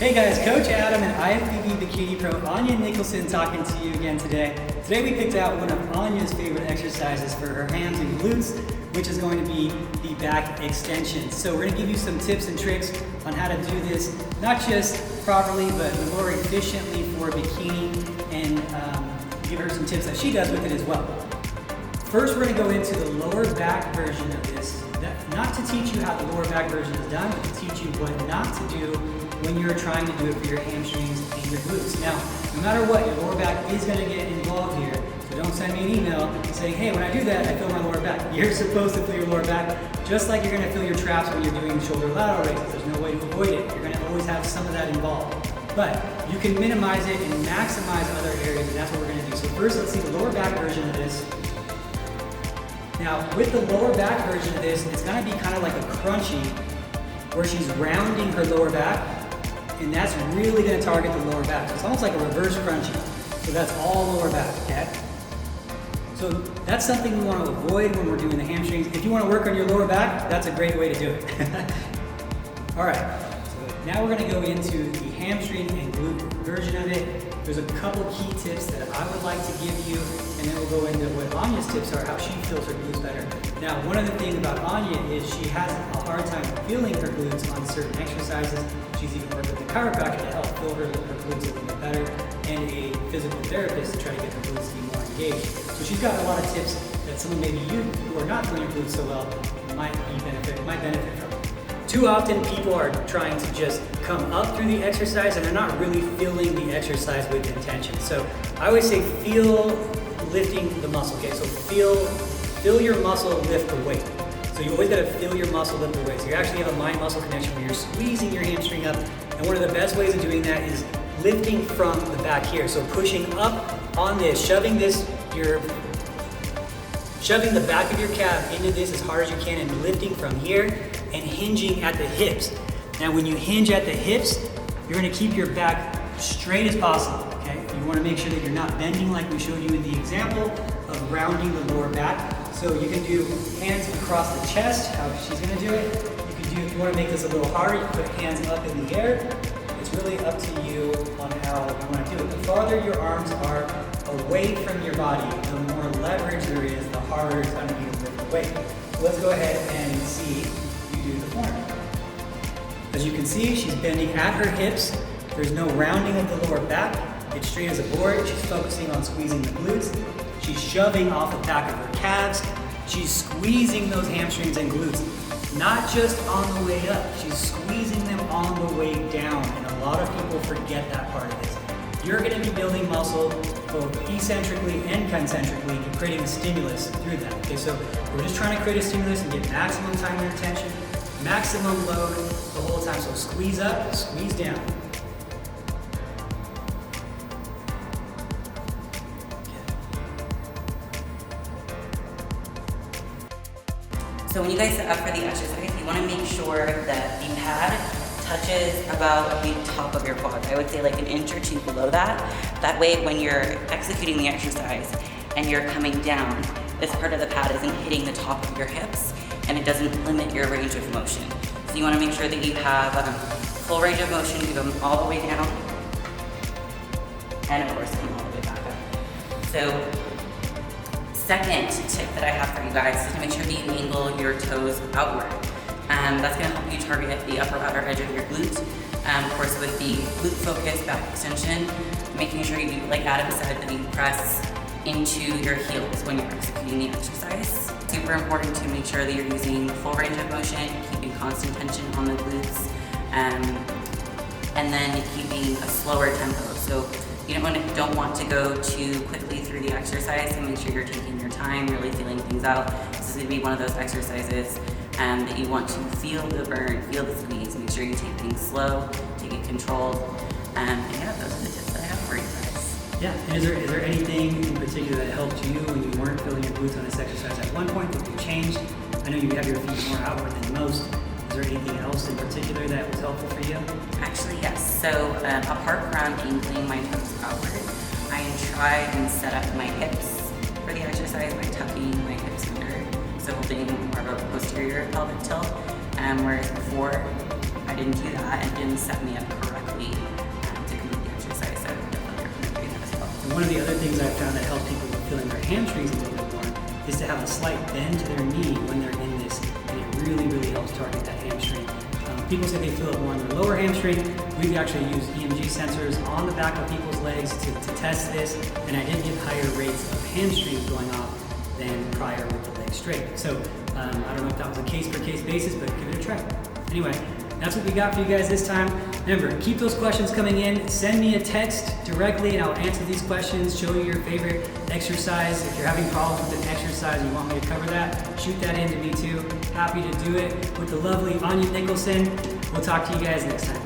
Hey guys, Coach Adam and IFBB Bikini Pro Anya Nicholson talking to you again today. Today we picked out one of Anya's favorite exercises for her hams and glutes, which is going to be the back extensions. So we're going to give you some tips and tricks on how to do this, not just properly, but more efficiently for bikini, and give her some tips that she does with it as well. First, we're going to go into the lower back version of this. Not to teach you how the lower back version is done, but to teach you what not to do when you're trying to do it for your hamstrings and your glutes. Now, no matter what, your lower back is going to get involved here. So don't send me an email saying, hey, when I do that, I feel my lower back. You're supposed to feel your lower back, just like you're going to feel your traps when you're doing shoulder lateral raises. There's no way to avoid it. You're going to always have some of that involved. But you can minimize it and maximize other areas, and that's what we're going to do. So first, let's see the lower back version of this. Now, with the lower back version of this, it's going to be kind of like a crunchy, where she's rounding her lower back, and that's really going to target the lower back. So it's almost like a reverse crunchy. So that's all lower back, okay? So that's something we want to avoid when we're doing the hamstrings. If you want to work on your lower back, that's a great way to do it. All right, so now we're going to go into the hamstring and glute version of it. There's a couple key tips that I would like to give you, and then we'll go into what Anya's tips are, how she feels her glutes better. Now, one of the things about Anya is she has a hard time feeling her glutes on certain exercises. She's even worked with a chiropractor to help feel her glutes a little bit better, and a physical therapist to try to get her glutes to be more engaged. So she's got a lot of tips that someone maybe you who are not doing your glutes so well might benefit from. Too often people are trying to just come up through the exercise and they're not really feeling the exercise with intention. So I always say feel lifting the muscle, okay? So feel your muscle lift the weight. So you always gotta feel your muscle lift the weight. So you actually have a mind-muscle connection where you're squeezing your hamstring up, and one of the best ways of doing that is lifting from the back here. So pushing up on this, shoving the back of your calf into this as hard as you can, and lifting from here and hinging at the hips. Now when you hinge at the hips, you're gonna keep your back straight as possible, okay? You wanna make sure that you're not bending like we showed you in the example of rounding the lower back. So you can do hands across the chest, how she's gonna do it. You can do, if you wanna make this a little harder, you can put hands up in the air. It's really up to you on how you wanna do it. The farther your arms are away from your body, the more leverage there is, the harder it's gonna be to lift the weight. So let's go ahead and see you do the form. As you can see, she's bending at her hips. There's no rounding of the lower back. It's straight as a board. She's focusing on squeezing the glutes. She's shoving off the back of her calves. She's squeezing those hamstrings and glutes, not just on the way up. She's squeezing them on the way down, and a lot of people forget that part of this. You're going to be building muscle both eccentrically and concentrically, and creating a stimulus through that. Okay, so we're just trying to create a stimulus and get maximum time and attention, maximum load the whole time. So squeeze up, squeeze down. So when you guys set up for the exercise, you want to make sure that the pad touches about the top of your quad. I would say like an inch or two below that. That way when you're executing the exercise and you're coming down, this part of the pad isn't hitting the top of your hips and it doesn't limit your range of motion. So you want to make sure that you have full range of motion, you go all the way down, and of course come all the way back up. So second tip that I have for you guys is to make sure that you angle your toes outward. That's going to help you target the upper outer edge of your glute. Of course, with the glute focus back extension, making sure you do, like Adam said, that you press into your heels when you're executing the exercise. Super important to make sure that you're using full range of motion, keeping constant tension on the glutes, and then keeping a slower tempo. So you don't want to go too quickly through the exercise, and make sure you're taking your time, really feeling things out. This is going to be one of those exercises that you want to feel the burn, feel the squeeze. Make sure you take things slow, take it controlled, and yeah, those are the tips that I have for you guys. Yeah, and is there anything in particular that helped you when you weren't feeling your glutes on this exercise at one point that you changed? I know you have your feet more outward than most. Is there anything else in particular that was helpful for you? Actually, yes. So apart from angling my toes outward, I try and set up my hips for the exercise by tucking my hips under. So holding more of a posterior pelvic tilt, whereas before I didn't do that and didn't set me up correctly one of the other things I've found that helps people with feeling their hamstrings a little bit more is to have a slight bend to their knee when they're in this, and it really, really helps target that hamstring. People say they feel it more on their lower hamstring. We've actually used EMG sensors on the back of people's legs to test this, and I did get higher rates of hamstrings going off than prior with the leg straight. So I don't know if that was a case-per-case basis, but give it a try. Anyway, that's what we got for you guys this time. Remember, keep those questions coming in. Send me a text directly and I'll answer these questions, show you your favorite exercise. If you're having problems with an exercise and you want me to cover that, shoot that in to me too. Happy to do it with the lovely Anya Nicholson. We'll talk to you guys next time.